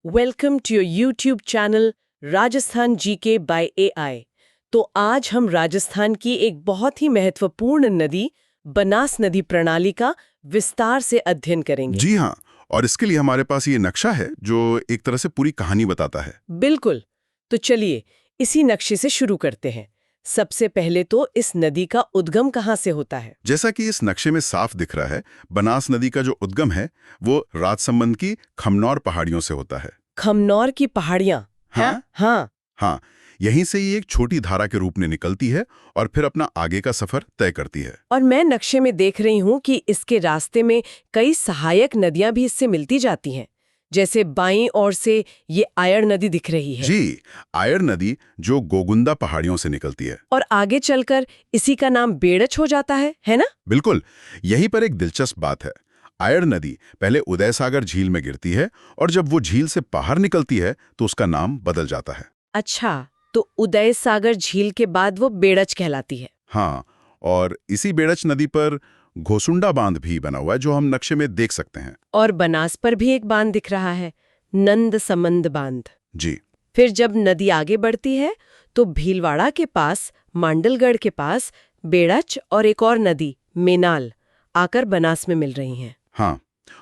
Welcome to your YouTube channel Rajasthan GK by AI. तो आज हम राजस्थान की एक बहुत ही महत्वपूर्ण नदी बनास नदी प्रणाली का विस्तार से अध्ययन करेंगे। जी हाँ, और इसके लिए हमारे पास ये नक्शा है जो एक तरह से पूरी कहानी बताता है। बिल्कुल। तो चलिए इसी नक्शे से शुरू करते हैं। सबसे पहले तो इस नदी का उद्गम कहाँ से होता है? जैसा कि इस नक्शे में साफ दिख रहा है, बनास नदी का जो उद्गम है वो राजसमंद की खमनौर पहाड़ियों से होता है। खमनौर की पहाड़ियाँ? हाँ हाँ। हाँ, यहीं से ये एक छोटी धारा के रूप में निकलती है और फिर अपना आगे का सफर तय करती है। और मैं नक्शे में देख रही हूँ कि इसके रास्ते में कई सहायक नदियां भी इससे मिलती जाती हैं। जैसे बाईं ओर से ये आयर नदी दिख रही है। जी, आयर नदी जो गोगुंदा पहाड़ियों से निकलती है। और आगे चलकर इसी का नाम बेड़च हो जाता है ना? बिल्कुल, यहीं पर एक दिलचस्प बात है। आयर नदी पहले उदय सागर झील में गिरती है और जब वो झील से बाहर निकलती है तो उसका नाम बदल जाता है। अच्छा, तो उदय सागर झील के बाद वो बेड़च कहलाती है। हाँ, और इसी बेड़च नदी पर घोसुंडा बांध भी बना हुआ है जो हम नक्शे में देख सकते हैं। और बनास पर भी एक बांध दिख रहा है, नंद समंद बांध। जी, फिर जब नदी आगे बढ़ती है तो भीलवाड़ा के पास, मांडलगढ़ के पास बेड़च और एक और नदी मेनाल आकर बनास में मिल रही हैं। हाँ,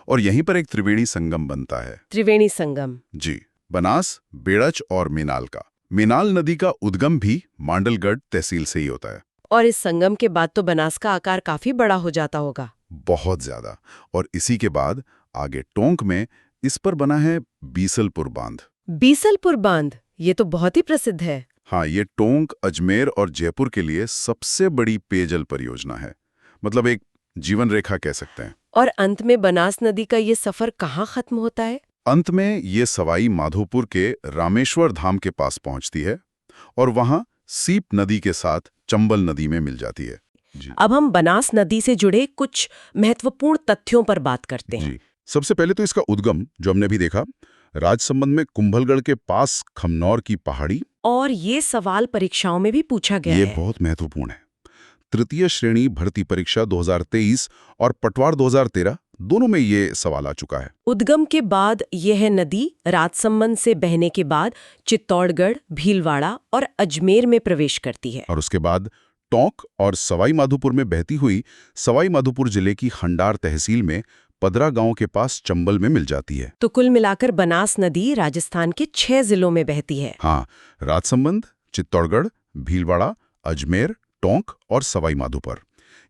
और यहीं पर एक त्रिवेणी संगम बनता है। त्रिवेणी संगम। जी, बनास, बेड़च और मीनाल का। मीनाल नदी का उद्गम भी मांडलगढ़ तहसील से ही होता है। और इस संगम के बाद तो बनास का आकार काफी बड़ा हो जाता होगा। बहुत ज्यादा। और इसी के बाद आगे टोंक में इस पर बना है बीसलपुर बांध। बीसलपुर बांध, ये तो बहुत ही प्रसिद्ध है। हाँ, ये टोंक, अजमेर और जयपुर के लिए सबसे बड़ी पेयजल परियोजना है। मतलब एक जीवन रेखा कह सकते हैं। और अंत में बनास नदी का ये सफर कहाँ खत्म होता है? अंत में ये सवाई माधोपुर के रामेश्वर धाम के पास पहुंचती है और वहां सीप नदी के साथ चंबल नदी में मिल जाती है। जी। अब हम बनास नदी से जुड़े कुछ महत्वपूर्ण तथ्यों पर बात करते हैं। जी, सबसे पहले तो इसका उद्गम जो हमने भी देखा, राजसमंद में कुंभलगढ़ के पास खमनौर की पहाड़ी। और ये सवाल परीक्षाओं में भी पूछा गया ये है। बहुत महत्वपूर्ण है। तृतीय श्रेणी भर्ती परीक्षा 2023 और पटवार 2013 दोनों में ये सवाल आ चुका है। उद्गम के बाद यह नदी राजसमंद से बहने के बाद चित्तौड़गढ़, भीलवाड़ा और अजमेर में प्रवेश करती है। और उसके बाद टोंक और सवाई माधोपुर में बहती हुई सवाई माधोपुर जिले की खंडार तहसील में पदरा गांव के पास चंबल में मिल जाती है। तो कुल मिलाकर बनास नदी राजस्थान के 6 जिलों में बहती है। हाँ, राजसमंद, चित्तौड़गढ़, भीलवाड़ा, अजमेर, टोंक और सवाई माधोपुर।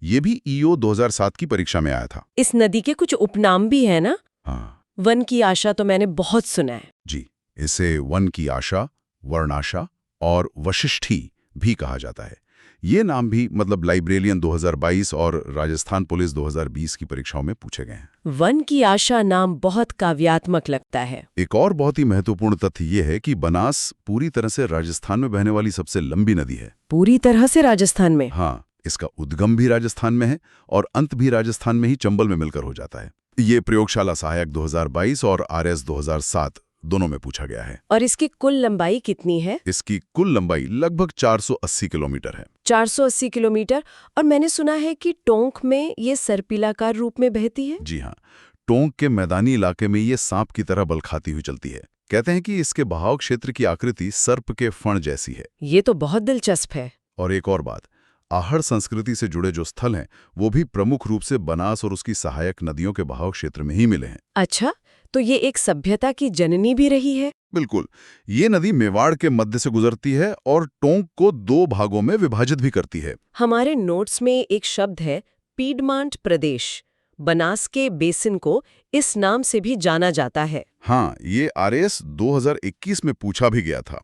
ये भी ईओ 2007 की परीक्षा में आया था। इस नदी के कुछ उपनाम भी है ना? हाँ वन की आशा तो मैंने बहुत सुना है। जी, इसे वन की आशा, वर्णाशा और वशिष्ठी भी कहा जाता है। ये नाम भी मतलब लाइब्रेरियन 2022 और राजस्थान पुलिस 2020 की परीक्षाओं में पूछे गए हैं। वन की आशा नाम बहुत काव्यात्मक लगता है। एक और बहुत ही महत्वपूर्ण तथ्य ये है कि बनास पूरी तरह से राजस्थान में बहने वाली सबसे लंबी नदी है। पूरी तरह से राजस्थान में? हाँ, इसका उद्गम भी राजस्थान में है और अंत भी राजस्थान में ही चंबल में मिलकर हो जाता है। ये प्रयोगशाला सहायक 2022 और आरएस 2007 दोनों में पूछा गया है। और इसकी कुल लंबाई कितनी है? इसकी कुल लंबाई लगभग 480 किलोमीटर है। 480 किलोमीटर। और मैंने सुना है कि टोंक में ये सर्पिलाकार रूप में बहती है। जी हाँ, टोंक के मैदानी इलाके में ये सांप की तरह बल खाती हुई चलती है। कहते हैं कि इसके बहाव क्षेत्र की आकृति सर्प के फण जैसी है। ये तो बहुत दिलचस्प है। और एक और बात, आहड़ संस्कृति से जुड़े जो स्थल हैं वो भी प्रमुख रूप से बनास और उसकी सहायक नदियों के बहाव क्षेत्र में ही मिले हैं। अच्छा, तो ये एक सभ्यता की जननी भी रही है। बिल्कुल, ये नदी मेवाड़ के मध्य से गुजरती है और टोंक को 2 भागों में विभाजित भी करती है। हमारे नोट्स में एक शब्द है पीडमांट प्रदेश। बनास के बेसिन को इस नाम से भी जाना जाता है। हाँ, ये आरएस 2021 में पूछा भी गया था।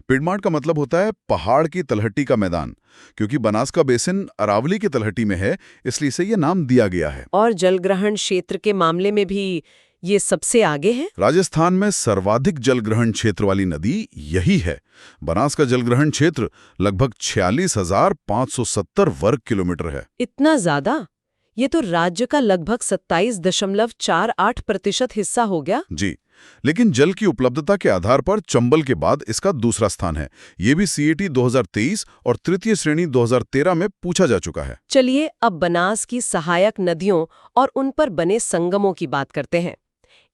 पिडमांट का मतलब होता है पहाड़ की तलहटी का मैदान। क्योंकि बनास का बेसिन अरावली की तलहटी में है, इसलिए इसे ये नाम दिया गया है। और जलग्रहण क्षेत्र के मामले में भी ये सबसे आगे है। राजस्थान में सर्वाधिक जलग्रहण क्षेत्र वाली नदी यही है। बनास का जलग्रहण क्षेत्र लगभग 46,570 वर्ग किलोमीटर है। इतना ज्यादा? ये तो राज्य का लगभग 27.48% हिस्सा हो गया। जी, लेकिन जल की उपलब्धता के आधार पर चंबल के बाद इसका दूसरा स्थान है। ये भी सीईटी 2023 और तृतीय श्रेणी 2013 में पूछा जा चुका है। चलिए अब बनास की सहायक नदियों और उन पर बने संगमों की बात करते हैं।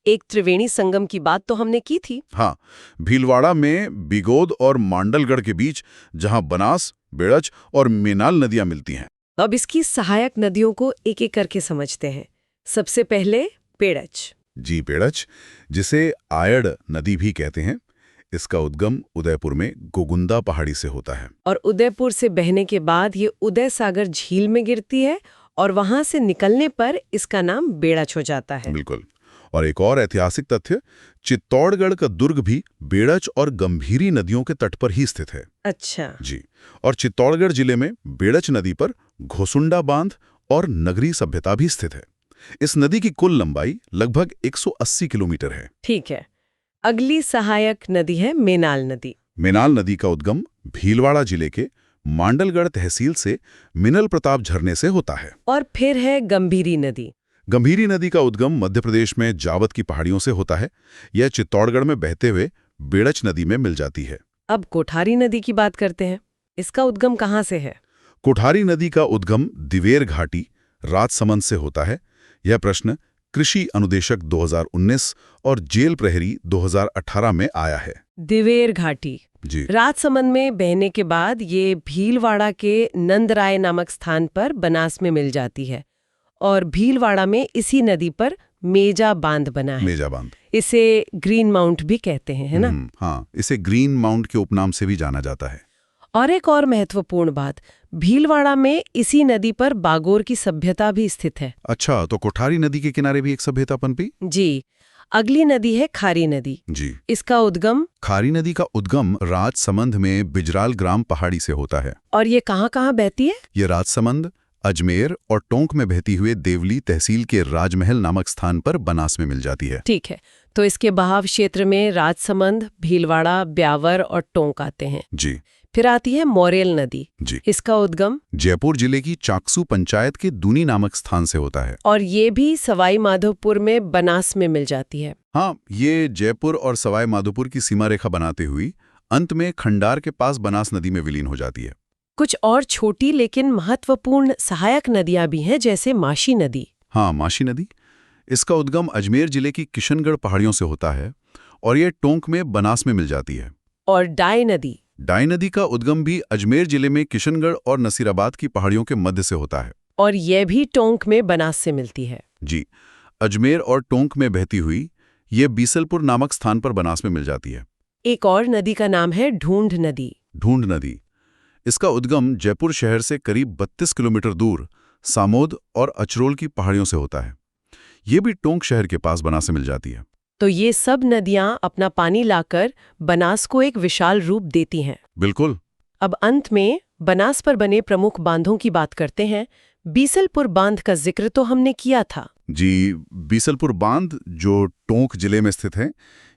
एक त्रिवेणी संगम की बात तो हमने की थी। हाँ, भीलवाड़ा में बिगोद और मांडलगढ़ के बीच जहां बनास, बेड़च और मेनाल नदियां मिलती हैं। अब इसकी सहायक नदियों को एक एक करके समझते हैं। सबसे पहले पेड़च। जी, बेड़च, जिसे आयड़ नदी भी कहते हैं, इसका उद्गम उदयपुर में गोगुंदा पहाड़ी से होता है। और उदयपुर से बहने के बाद ये उदय सागर झील में गिरती है और वहां से निकलने पर इसका नाम बेड़च हो जाता है। बिल्कुल। और एक और ऐतिहासिक तथ्य, चित्तौड़गढ़ का दुर्ग भी बेड़च और गंभीरी नदियों के तट पर ही स्थित है। अच्छा। जी, और चित्तौड़गढ़ जिले में बेड़च नदी पर घोसुंडा बांध और नगरी सभ्यता भी स्थित है। इस नदी की कुल लंबाई लगभग 180 किलोमीटर है। ठीक है। अगली सहायक नदी है मेनाल नदी। मेनाल नदी का उद्गम भीलवाड़ा जिले के मांडलगढ़ तहसील से मिनल प्रताप झरने से होता है। और फिर है गंभीरी नदी। गंभीरी नदी का उद्गम मध्य प्रदेश में जावत की पहाड़ियों से होता है। यह चित्तौड़गढ़ में बहते हुए बेड़च नदी में मिल जाती है। अब कोठारी नदी की बात करते हैं। इसका उद्गम कहाँ से है? कोठारी नदी का उद्गम दिवेर घाटी, राजसमंद से होता है। यह प्रश्न कृषि अनुदेशक 2019 और जेल प्रहरी 2018 में आया है। दिवेर घाटी जी, राजसमंद में बहने के बाद ये भीलवाड़ा के नंदराय नामक स्थान पर बनास में मिल जाती है और भीलवाड़ा में इसी नदी पर मेजा बांध बना है। मेजा बांध, इसे ग्रीन माउंट भी कहते हैं, है ना? हाँ, इसे ग्रीन माउंट के उपनाम से भी जाना जाता है। और एक और महत्वपूर्ण बात, भीलवाड़ा में इसी नदी पर बागोर की सभ्यता भी स्थित है। अच्छा, तो कोठारी नदी के किनारे भी एक सभ्यता पनपी? जी। अगली नदी है खारी नदी। जी, इसका उद्गम? खारी नदी का उद्गम राजसमंद में बिजराल ग्राम पहाड़ी से होता है। और ये कहाँ बहती है? ये राजसमंद, अजमेर और टोंक में बहती हुए देवली तहसील के राजमहल नामक स्थान पर बनास में मिल जाती है। ठीक है, तो इसके बहाव क्षेत्र में राजसमंद, भीलवाड़ा, ब्यावर और टोंक आते हैं। जी। फिर आती है मोरेल नदी। जी, इसका उद्गम? जयपुर जिले की चाकसू पंचायत के दूनी नामक स्थान से होता है। और ये भी सवाई माधोपुर में बनास में मिल जाती है। हाँ, ये जयपुर और सवाई माधोपुर की सीमा रेखा बनाते हुई अंत में खंडार के पास बनास नदी में विलीन हो जाती है। कुछ और छोटी लेकिन महत्वपूर्ण सहायक नदियां भी हैं, जैसे माशी नदी। हाँ, माशी नदी। इसका उद्गम अजमेर जिले की किशनगढ़ पहाड़ियों से होता है और ये टोंक में बनास में मिल जाती है। और डाई नदी। डाई नदी का उद्गम भी अजमेर जिले में किशनगढ़ और नसीराबाद की पहाड़ियों के मध्य से होता है। और यह भी टोंक में बनास से मिलती है। जी, अजमेर और टोंक में बहती हुई ये बीसलपुर नामक स्थान पर बनास में मिल जाती है। एक और नदी का नाम है ढूंढ नदी। ढूंढ नदी। इसका उद्गम जयपुर शहर से करीब 32 किलोमीटर दूर सामोद और अचरोल की पहाड़ियों से होता है। ये भी टोंक शहर के पास बनास से मिल जाती है। तो ये सब नदियां अपना पानी लाकर बनास को एक विशाल रूप देती हैं। बिल्कुल। अब अंत में बनास पर बने प्रमुख बांधों की बात करते हैं। बीसलपुर बांध का जिक्र तो हमने किया था। जी, बीसलपुर बांध जो टोंक जिले में स्थित है,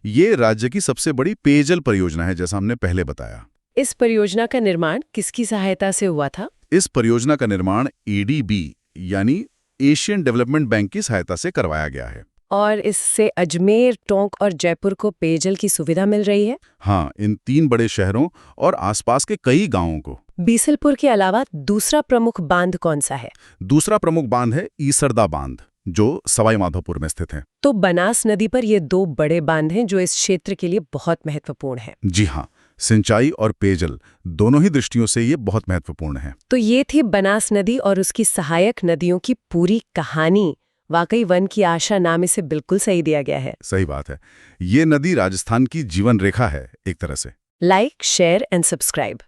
ये राज्य की सबसे बड़ी पेयजल परियोजना है, जैसा हमने पहले बताया। इस परियोजना का निर्माण किसकी सहायता से हुआ था? इस परियोजना का निर्माण ADB यानी एशियन डेवलपमेंट बैंक की सहायता से करवाया गया है। और इससे अजमेर, टोंक और जयपुर को पेयजल की सुविधा मिल रही है। हाँ, इन 3 बड़े शहरों और आसपास के कई गांवों को। बीसलपुर के अलावा दूसरा प्रमुख बांध कौन सा है? दूसरा प्रमुख बांध है ईसरदा बांध, जो सवाई माधोपुर में स्थित है। तो बनास नदी पर ये 2 बड़े बांध हैं जो इस क्षेत्र के लिए बहुत महत्वपूर्ण हैं। जी हाँ, सिंचाई और पेयजल दोनों ही दृष्टियों से ये बहुत महत्वपूर्ण है। तो ये थी बनास नदी और उसकी सहायक नदियों की पूरी कहानी। वाकई वन की आशा नाम इसे बिल्कुल सही दिया गया है। सही बात है। ये नदी राजस्थान की जीवन रेखा है एक तरह से। Like, share and subscribe.